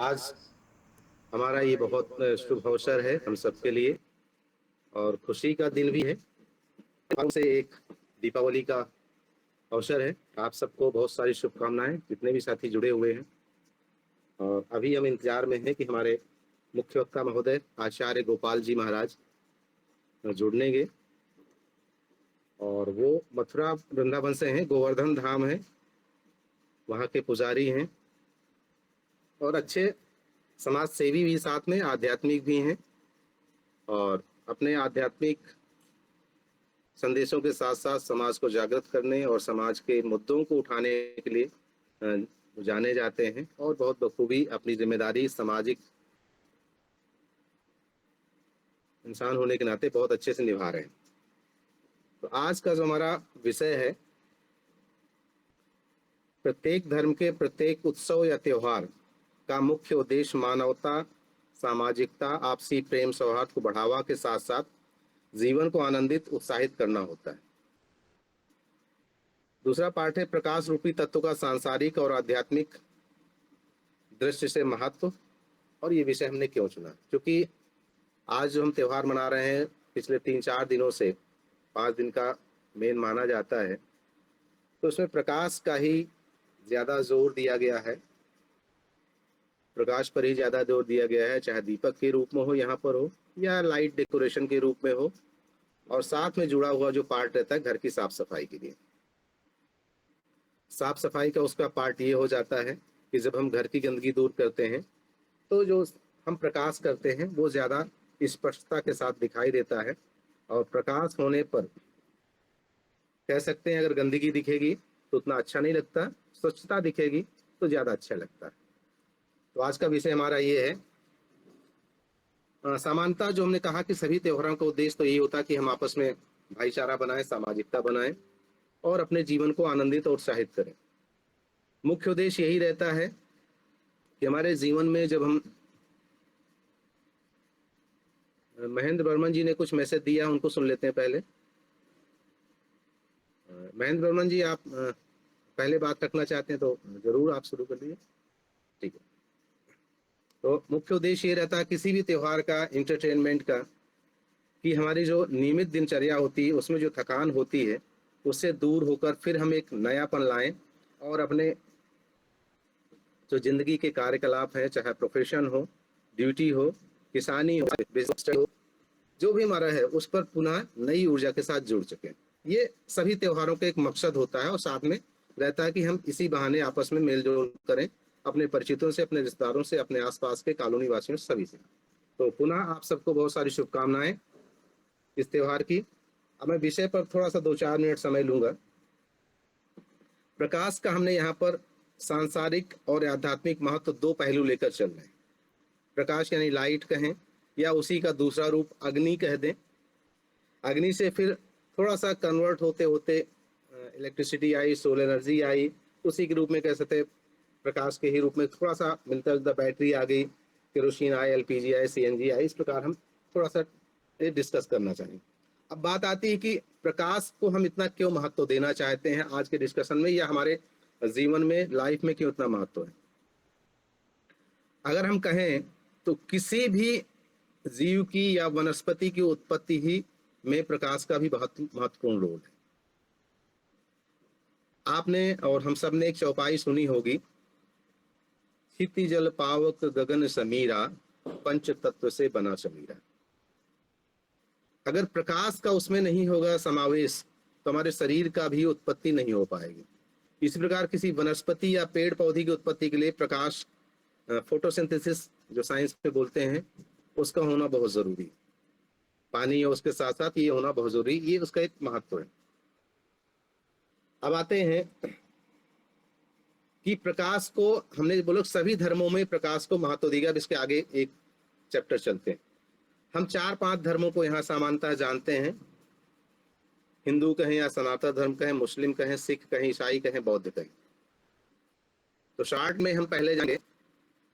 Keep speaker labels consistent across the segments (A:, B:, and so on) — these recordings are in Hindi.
A: आज हमारा ये बहुत शुभ अवसर है हम सबके लिए और खुशी का दिन भी है। से एक दीपावली का अवसर है। आप सबको बहुत सारी शुभकामनाएं, जितने भी साथी जुड़े हुए हैं। और अभी हम इंतजार में हैं कि हमारे मुख्य वक्ता महोदय आचार्य गोपाल जी महाराज जुड़नेंगे। और वो मथुरा वृंदावन से हैं, गोवर्धन धाम है, वहाँ के पुजारी हैं और अच्छे समाज सेवी भी, साथ में आध्यात्मिक भी हैं। और अपने आध्यात्मिक संदेशों के साथ साथ समाज को जागृत करने और समाज के मुद्दों को उठाने के लिए जाने जाते हैं और बहुत बखूबी अपनी जिम्मेदारी सामाजिक इंसान होने के नाते बहुत अच्छे से निभा रहे हैं। तो आज का जो हमारा विषय है, प्रत्येक धर्म के प्रत्येक उत्सव या त्योहार का मुख्य उद्देश्य मानवता, सामाजिकता, आपसी प्रेम सौहार्द को बढ़ावा के साथ साथ जीवन को आनंदित उत्साहित करना होता है। दूसरा पाठ है प्रकाश रूपी तत्व का सांसारिक और आध्यात्मिक दृष्टि से महत्व। और ये विषय हमने क्यों चुना, क्योंकि आज जो हम त्यौहार मना रहे हैं पिछले 3-4 दिनों से 5 दिन का मेन माना जाता है, तो उसमें प्रकाश का ही ज़्यादा जोर दिया गया है। प्रकाश पर ही ज़्यादा जोर दिया गया है, चाहे दीपक के रूप में हो, यहाँ पर हो, या लाइट डेकोरेशन के रूप में हो। और साथ में जुड़ा हुआ जो पार्ट रहता है घर की साफ सफाई के लिए, साफ सफाई का उसका पार्ट ये हो जाता है कि जब हम घर की गंदगी दूर करते हैं तो जो हम प्रकाश करते हैं वो ज़्यादा स्पष्टता के साथ दिखाई देता है। और प्रकाश होने पर कह सकते हैं अगर गंदगी दिखेगी तो उतना अच्छा नहीं लगता, स्वच्छता दिखेगी तो ज़्यादा अच्छा लगता है। तो आज का विषय हमारा ये है, समानता। जो हमने कहा कि सभी त्योहारों का उद्देश्य तो यही होता है कि हम आपस में भाईचारा बनाएं, सामाजिकता बनाएं और अपने जीवन को आनंदित और उत्साहित करें। मुख्य उद्देश्य यही रहता है कि हमारे जीवन में जब हम, महेंद्र बर्मन जी ने कुछ मैसेज दिया, उनको सुन लेते हैं पहले। महेंद्र बर्मन जी, आप पहले बात रखना चाहते हैं तो जरूर आप शुरू कर लीजिए। ठीक है। तो मुख्य उद्देश्य ये रहता है किसी भी त्योहार का, एंटरटेनमेंट का, कि हमारी जो नियमित दिनचर्या होती है उसमें जो थकान होती है उससे दूर होकर फिर हम एक नयापन लाएं और अपने जो जिंदगी के कार्यकलाप है, चाहे प्रोफेशन हो, ड्यूटी हो, किसानी हो, बिजनेस हो, जो भी हमारा है उस पर पुनः नई ऊर्जा के साथ जुड़ सके। ये सभी त्योहारों का एक मकसद होता है और साथ में रहता है कि हम इसी बहाने आपस में मेल जोल करें, अपने परिचितों से, अपने रिश्तेदारों से, अपने आसपास के कॉलोनी वासियों सभी से। तो पुनः आप सबको बहुत सारी शुभकामनाएं इस त्योहार की। अब मैं विषय पर थोड़ा सा 2-4 मिनट समय लूंगा। प्रकाश का हमने यहाँ पर सांसारिक और आध्यात्मिक महत्व दो पहलू लेकर चल रहे हैं। प्रकाश यानी लाइट कहें या उसी का दूसरा रूप अग्नि कह दें। अग्नि से फिर थोड़ा सा कन्वर्ट होते होते इलेक्ट्रिसिटी आई, सोलर एनर्जी आई, उसी के रूप में कह सकते हैं। प्रकाश के ही रूप में थोड़ा सा मिलता जुलता बैटरी आ गई, केरोसिन आई, एलपीजी आई, सीएनजी आई। इस प्रकार हम थोड़ा सा डिस्कस करना चाहेंगे। अब बात आती है कि प्रकाश को हम इतना क्यों महत्व देना चाहते हैं आज के डिस्कशन में, या हमारे जीवन में, लाइफ में क्यों इतना महत्व है। अगर हम कहें तो किसी भी जीव की या वनस्पति की उत्पत्ति ही में प्रकाश का भी बहुत महत्वपूर्ण रोल है। आपने और हम सब ने एक चौपाई सुनी होगी, क्षिति जल पावक गगन समीरा, पंच तत्व से बना समीरा। अगर प्रकाश का उसमें नहीं होगा समावेश तो हमारे शरीर का भी उत्पत्ति नहीं हो पाएगी। इस प्रकार किसी वनस्पति या पेड़ पौधे की उत्पत्ति के लिए प्रकाश, फोटोसिंथेसिस जो साइंस में बोलते हैं, उसका होना बहुत जरूरी है। पानी और उसके साथ साथ ये होना बहुत जरूरी, ये उसका एक महत्व है। अब आते हैं कि प्रकाश को हमने बोलो सभी धर्मों में प्रकाश को महत्व दिया। इसके आगे एक चैप्टर चलते हैं। हम 4-5 धर्मों को यहाँ समानता जानते हैं। हिंदू कहें या सनातन धर्म कहें, मुस्लिम कहें, सिख कहें, ईसाई कहें, बौद्ध कहें। तो शॉर्ट में हम पहले जाएंगे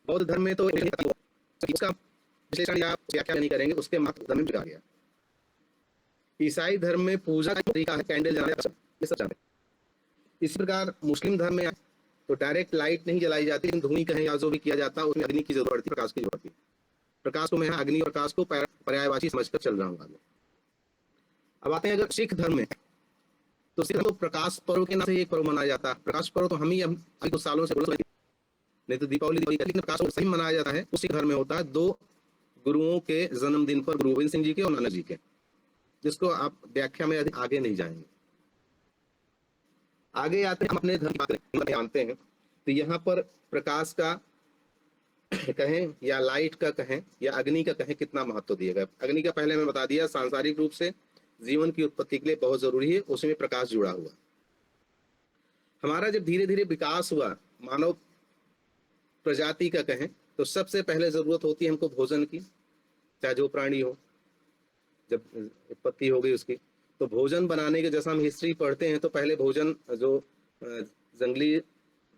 A: बौद्ध धर्म में। तो इसका विश्लेषण या व्याख्या नहीं करेंगे, उसके महत्व धर्म में आ गया। ईसाई धर्म में पूजा का तरीका है कैंडल जलाना, ये सब जानते हैं। इसी प्रकार मुस्लिम धर्म में तो डायरेक्ट लाइट नहीं जलाई जाती, लेकिन धुनी कहें या जो भी किया जाता है उसमें अग्नि की जरूरत पड़ती है, प्रकाश की जरूरत पड़ती है। प्रकाश को मैं यहाँ अग्नि और प्रकाश को पर्यायवाची समझकर चल रहा हूँ आगे। अब आते हैं अगर सिख धर्म में, तो सिख धर्म को प्रकाश पर्व के नाम से एक पर्व मनाया जाता है। प्रकाश पर्व तो हम ही अभी कुछ सालों से, नहीं तो दीपावली लेकिन प्रकाश पर्व सही मनाया जाता है उसी घर में होता है, 2 गुरुओं के जन्मदिन पर, गुरु गोविंद सिंह जी के और नानक जी के, जिसको आप व्याख्या में आगे नहीं जाएंगे। आगे आते हैं, हम अपने धर्म की बात जानते हैं, तो यहाँ पर प्रकाश का कहें या लाइट का कहें या अग्नि का कहें कितना महत्व दिया गया। अग्नि का पहले मैं बता दिया, सांसारिक रूप से जीवन की उत्पत्ति के लिए बहुत जरूरी है, उसमें प्रकाश जुड़ा हुआ। हमारा जब धीरे धीरे विकास हुआ मानव प्रजाति का कहें, तो सबसे पहले जरूरत होती है हमको भोजन की, चाहे जो प्राणी हो। जब उत्पत्ति हो गई उसकी, तो भोजन बनाने के, जैसा हम हिस्ट्री पढ़ते हैं तो पहले भोजन जो जंगली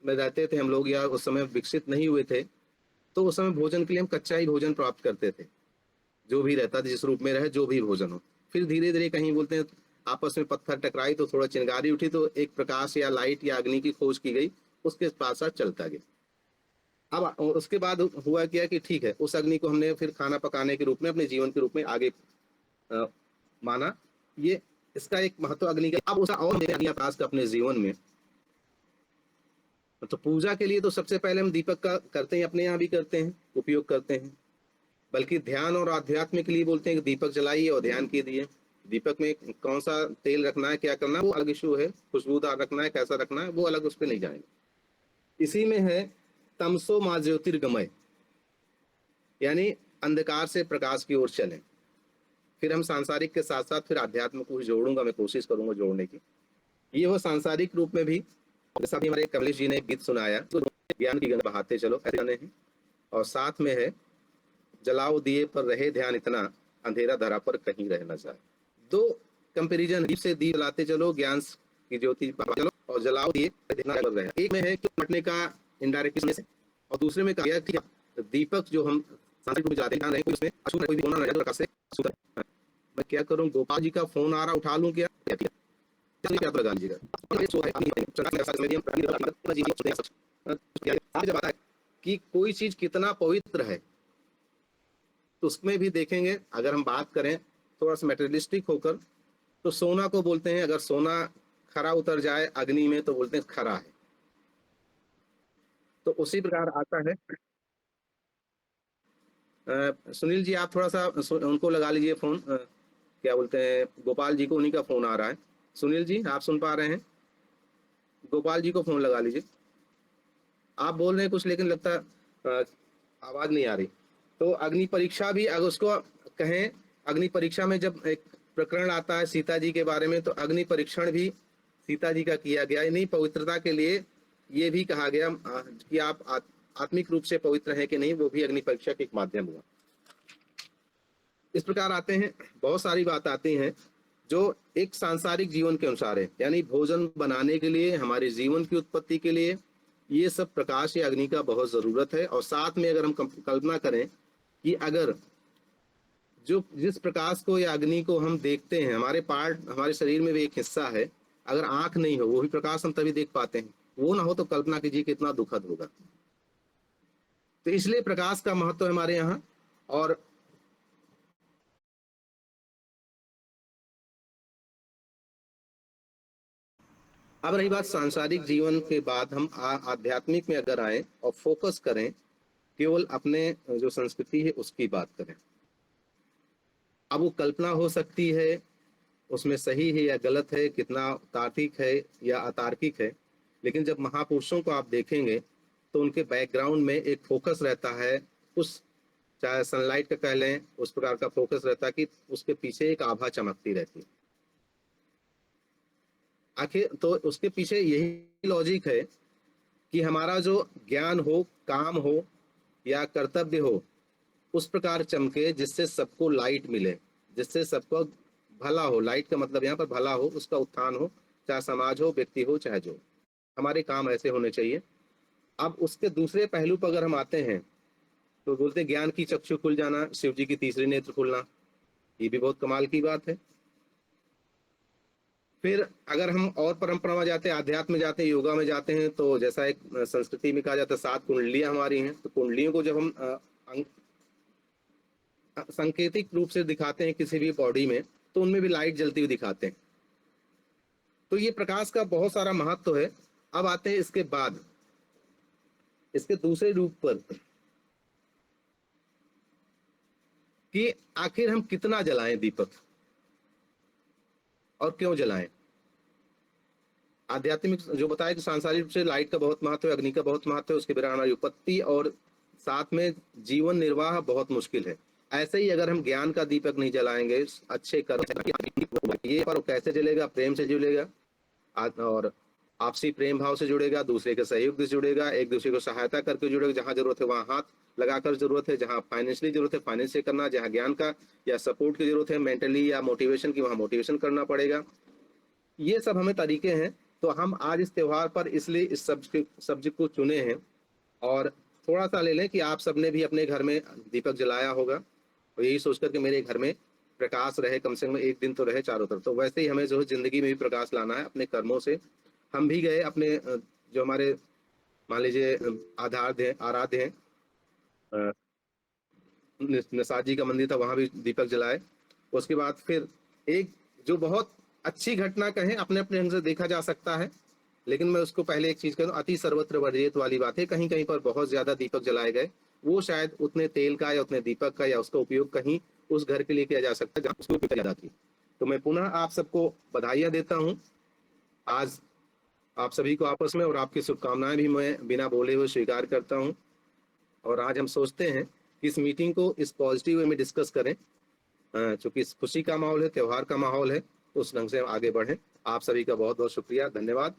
A: में रहते थे हम लोग या उस समय विकसित नहीं हुए थे, तो उस समय भोजन के लिए हम कच्चा ही भोजन प्राप्त करते थे, जो भी रहता था जिस रूप में रहे, जो भी भोजन हो। फिर धीरे धीरे कहीं बोलते हैं आपस में पत्थर टकराई तो थोड़ा चिंगारी उठी, तो एक प्रकाश या लाइट या अग्नि की खोज की गई, उसके साथ साथ चलता गया। अब उसके बाद हुआ क्या कि ठीक है, उस अग्नि को हमने फिर खाना पकाने के रूप में, अपने जीवन के रूप में आगे माना। ये इसका एक महत्व अग्नि का। अब उसका और प्रकाश का अपने जीवन में, तो पूजा के लिए तो सबसे पहले हम दीपक का करते हैं, अपने यहाँ भी करते हैं, उपयोग करते हैं। बल्कि ध्यान और आध्यात्म के लिए बोलते हैं कि दीपक जलाइए और ध्यान कीजिए। दीपक में कौन सा तेल रखना है, क्या करना है, वो अलग इशू है। खुशबूदार रखना है, कैसा रखना है, वो अलग, उस पर नहीं जाएंगे। इसी में है तमसो मां ज्योतिर्गमय, यानी अंधकार से प्रकाश की ओर चलें। फिर हम सांसारिक के साथ साथ फिर आध्यात्म को जोड़ूंगा, मैं कोशिश करूंगा जोड़ने की। ये वो सांसारिक रूप में भी, जैसा भी हमारे कमलेश जी ने एक गीत सुनाया, तो ज्ञान की गंगा बहाते चलो, ऐसे गाने हैं। और साथ में है जलाओ दिए पर रहे ध्यान इतना, अंधेरा धरा पर कहीं रह न जाए। 2 कंपेरिजन, दीप से दीप जलाते चलो, ज्ञान की ज्योति चलो, और जलाओ दिए पर रहे। एक में है कि मटने का इनडायरेक्ट, और दूसरे में कहा गया कि दीपक जो हम सांसारिक रूप में जाते हैं उसमें अशुद्ध कोई भी होना नहीं, प्रकाश से शुद्ध। मैं क्या करूं, गोपाल जी का फोन आ रहा, उठा लूं क्या? क्या लगा लीजिएगा। जब आता है कि कोई चीज कितना पवित्र है, तो उसमें भी देखेंगे। अगर हम बात करें थोड़ा सा मेटेरियलिस्टिक होकर, तो सोना को बोलते हैं, अगर सोना खरा उतर जाए अग्नि में तो बोलते हैं खरा है। तो उसी प्रकार आता है। सुनील जी आप थोड़ा सा उनको लगा लीजिए फोन, क्या बोलते हैं, गोपाल जी को, उन्हीं का फोन आ रहा है। सुनील जी आप सुन पा रहे हैं? गोपाल जी को फोन लगा लीजिए। आप बोल रहे हैं कुछ, लेकिन लगता है आवाज नहीं आ रही। तो अग्नि परीक्षा भी, अगर उसको कहें, अग्नि परीक्षा में जब एक प्रकरण आता है सीता जी के बारे में, तो अग्नि परीक्षण भी सीता जी का किया गया। नहीं, पवित्रता के लिए ये भी कहा गया कि आप आत्मिक रूप से पवित्र हैं कि नहीं, वो भी अग्नि परीक्षा के एक माध्यम हुआ। इस प्रकार आते हैं, बहुत सारी बात आती हैं जो एक सांसारिक जीवन के अनुसार है, यानी भोजन बनाने के लिए, हमारे जीवन की उत्पत्ति के लिए ये सब प्रकाश या अग्नि का बहुत जरूरत है। और साथ में अगर हम कल्पना करें कि अगर जो जिस प्रकाश को या अग्नि को हम देखते हैं, हमारे पार्ट, हमारे शरीर में भी एक हिस्सा है, अगर आंख नहीं हो, वो भी प्रकाश हम तभी देख पाते हैं, वो ना हो तो कल्पना कीजिए कितना दुखद होगा। तो इसलिए प्रकाश का महत्व है हमारे यहाँ। और अब रही बात सांसारिक जीवन के बाद, हम आध्यात्मिक में अगर आए और फोकस करें, केवल अपने जो संस्कृति है उसकी बात करें। अब वो कल्पना हो सकती है, उसमें सही है या गलत है, कितना तार्किक है या अतार्किक है, लेकिन जब महापुरुषों को आप देखेंगे तो उनके बैकग्राउंड में एक फोकस रहता है, उस, चाहे सनलाइट का कह लें, उस प्रकार का फोकस रहता है कि उसके पीछे एक आभा चमकती रहती है। आखिर तो उसके पीछे यही लॉजिक है कि हमारा जो ज्ञान हो, काम हो या कर्तव्य हो, उस प्रकार चमके जिससे सबको लाइट मिले, जिससे सबको भला हो। लाइट का मतलब यहाँ पर भला हो, उसका उत्थान हो, चाहे समाज हो, व्यक्ति हो, चाहे जो, हमारे काम ऐसे होने चाहिए। अब उसके दूसरे पहलू पर अगर हम आते हैं, तो बोलते हैं ज्ञान की चक्षु खुल जाना, शिव जी की तीसरी नेत्र खुलना, ये भी बहुत कमाल की बात है। फिर अगर हम और परंपरा में जाते हैं, आध्यात्म में जाते हैं, योगा में जाते हैं, तो जैसा एक संस्कृति में कहा जाता है 7 कुंडलियां हमारी हैं, तो कुंडलियों को जब हम सांकेतिक रूप से दिखाते हैं किसी भी बॉडी में, तो उनमें भी लाइट जलती हुई दिखाते हैं। तो ये प्रकाश का बहुत सारा महत्व है। अब आते हैं इसके बाद इसके दूसरे रूप पर कि आखिर हम कितना जलाएं दीपक और क्यों जलाएं। आध्यात्मिक जो बताया कि सांसारिक रूप से लाइट का बहुत महत्व है, अग्नि का बहुत महत्व है, उसके बिना हमारी उत्पत्ति और साथ में जीवन निर्वाह बहुत मुश्किल है। ऐसे ही अगर हम ज्ञान का दीपक नहीं जलाएंगे, अच्छे कर्म, ये पर कैसे जलेगा? प्रेम से जुड़ेगा और आपसी प्रेम भाव से जुड़ेगा, दूसरे के सहयोग से जुड़ेगा, एक दूसरे को सहायता करके जुड़ेगा। जहां जरूरत है वहां हाथ लगाकर जरूरत है, जहां फाइनेंशियली जरूरत है फाइनेंस से करना, जहां ज्ञान का या सपोर्ट की जरूरत है मेंटली या मोटिवेशन की, वहां मोटिवेशन करना पड़ेगा। ये सब हमें तरीके हैं। तो हम आज इस त्योहार पर इसलिए इस सब्जेक्ट को चुने हैं और थोड़ा सा ले लें कि आप सबने भी अपने घर में दीपक जलाया होगा और यही सोचकर कि मेरे घर में प्रकाश रहे, कम से कम एक दिन तो रहे चारों तरफ। तो वैसे ही हमें जो है जिंदगी में भी प्रकाश लाना है अपने कर्मों से। हम भी गए अपने जो हमारे मान लीजिए आराध्य हैं, निषाद जी का मंदिर था, वहां भी दीपक जलाए। उसके बाद फिर एक जो बहुत अच्छी घटना कहें, अपने अपने ढंग से देखा जा सकता है, लेकिन मैं उसको पहले एक चीज कहूँ, अति सर्वत्र वर्जित वाली बात है। कहीं कहीं पर बहुत ज्यादा दीपक जलाए गए, वो शायद उतने तेल का या उतने दीपक का या उसका उपयोग कहीं उस घर के लिए किया जा सकता है जहाँ उसको ज्यादा थी। तो मैं पुनः आप सबको बधाइयां देता हूँ आज आप सभी को आपस में, और आपकी शुभकामनाएं भी मैं बिना बोले हुए स्वीकार करता हूँ। और आज हम सोचते हैं कि इस मीटिंग को इस पॉजिटिव वे में डिस्कस करें, चूंकि खुशी का माहौल है, त्योहार का माहौल है, उस ढंग से हम आगे बढ़ें। आप सभी का बहुत बहुत शुक्रिया, धन्यवाद।